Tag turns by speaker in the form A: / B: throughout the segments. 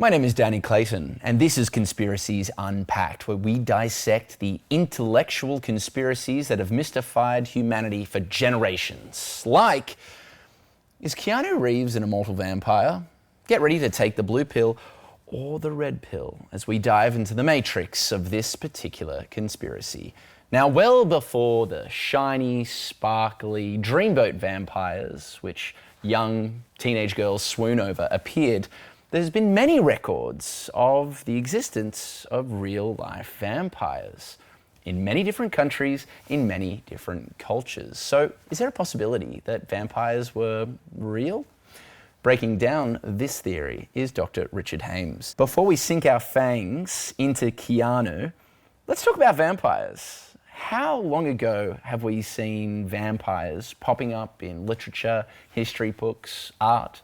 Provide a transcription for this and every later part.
A: My name is Danny Clayton, and this is Conspiracies Unpacked, where we dissect the intellectual conspiracies that have mystified humanity for generations. Like, is Keanu Reeves an immortal vampire? Get ready to take the blue pill or the red pill as we dive into the matrix of this particular conspiracy. Now, well before the shiny, sparkly dreamboat vampires, which young teenage girls swoon over, appeared, there's been many records of the existence of real-life vampires in many different countries, in many different cultures. So, is there a possibility that vampires were real? Breaking down this theory is Dr. Richard Hames. Before we sink our fangs into Keanu, let's talk about vampires. How long ago have we seen vampires popping up in literature, history books, art?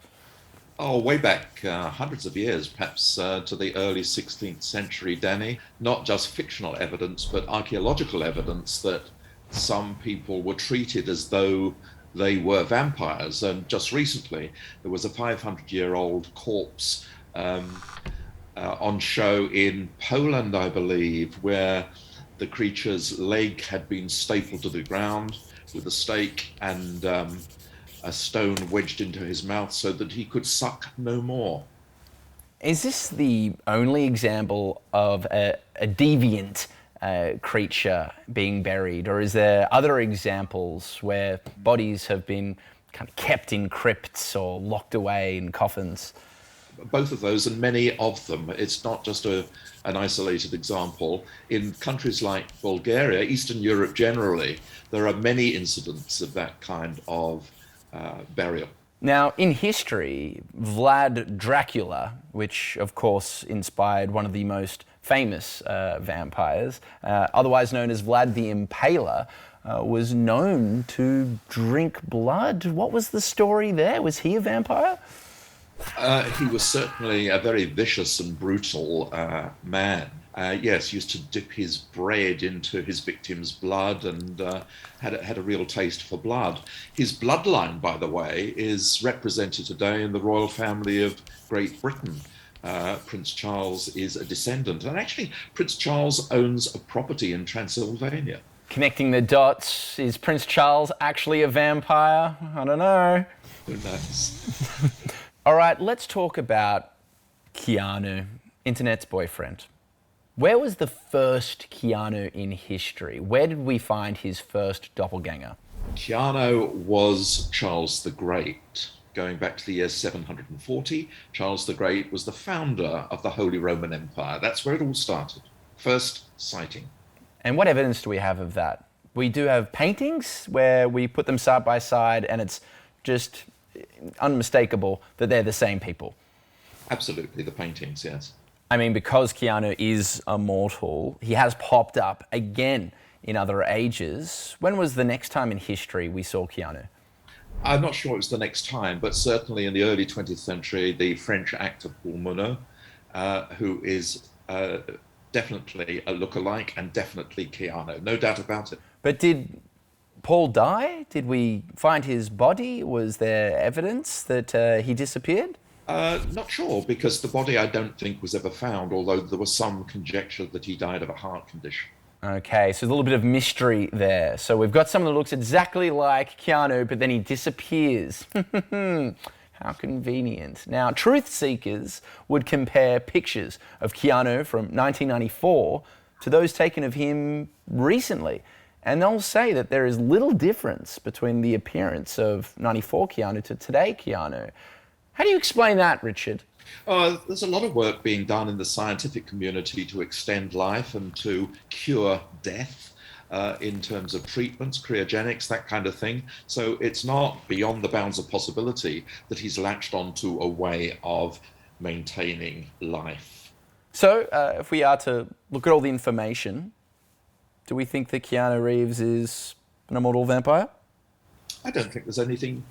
B: Oh, way back hundreds of years, perhaps to the early 16th century, Danny. Not just fictional evidence, but archaeological evidence that some people were treated as though they were vampires. And just recently, there was a 500-year-old corpse on show in Poland, I believe, where the creature's leg had been stapled to the ground with a stake and a stone wedged into his mouth so that he could suck no more.
A: Is this the only example of a deviant creature being buried, or is there other examples where bodies have been kind of kept in crypts or locked away in coffins?
B: Both of those, and many of them. It's not just an isolated example. In countries like Bulgaria, Eastern Europe generally, there are many incidents of that kind of burial.
A: Now, in history, Vlad Dracula, which of course inspired one of the most famous vampires, otherwise known as Vlad the Impaler, was known to drink blood. What was the story there? Was he a vampire?
B: He was certainly a very vicious and brutal man. Yes, used to dip his bread into his victim's blood and had a real taste for blood. His bloodline, by the way, is represented today in the royal family of Great Britain. Prince Charles is a descendant, and actually Prince Charles owns a property in Transylvania.
A: Connecting the dots, is Prince Charles actually a vampire? I don't know.
B: Who knows?
A: All right, let's talk about Keanu, internet's boyfriend. Where was the first Keanu in history? Where did we find his first doppelganger?
B: Keanu was Charles the Great. Going back to the year 740, Charles the Great was the founder of the Holy Roman Empire. That's where it all started. First sighting.
A: And what evidence do we have of that? We do have paintings where we put them side by side and it's just unmistakable that they're the same people.
B: Absolutely, the paintings, yes.
A: I mean, because Keanu is immortal, he has popped up again in other ages. When was the next time in history we saw Keanu?
B: I'm not sure it was the next time, but certainly in the early 20th century, the French actor Paul Monod, who is definitely a lookalike and definitely Keanu, no doubt about it.
A: But did Paul die? Did we find his body? Was there evidence that he disappeared?
B: Not sure, because the body I don't think was ever found, although there was some conjecture that he died of a heart condition.
A: Okay, so a little bit of mystery there. So we've got someone that looks exactly like Keanu, but then he disappears. How convenient. Now, truth seekers would compare pictures of Keanu from 1994 to those taken of him recently. And they'll say that there is little difference between the appearance of 94 Keanu to today Keanu. How do you explain that, Richard?
B: There's a lot of work being done in the scientific community to extend life and to cure death in terms of treatments, cryogenics, that kind of thing. So it's not beyond the bounds of possibility that he's latched onto a way of maintaining life.
A: So if we are to look at all the information, do we think that Keanu Reeves is an immortal vampire?
B: I don't think there's anything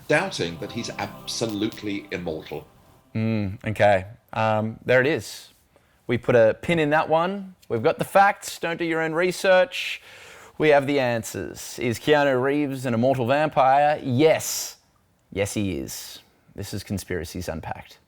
B: doubting that he's absolutely immortal.
A: Okay, there it is. We put a pin in that one. We've got the facts. Don't do your own research. We have the answers. Is Keanu Reeves an immortal vampire? Yes. Yes, he is. This is Conspiracies Unpacked.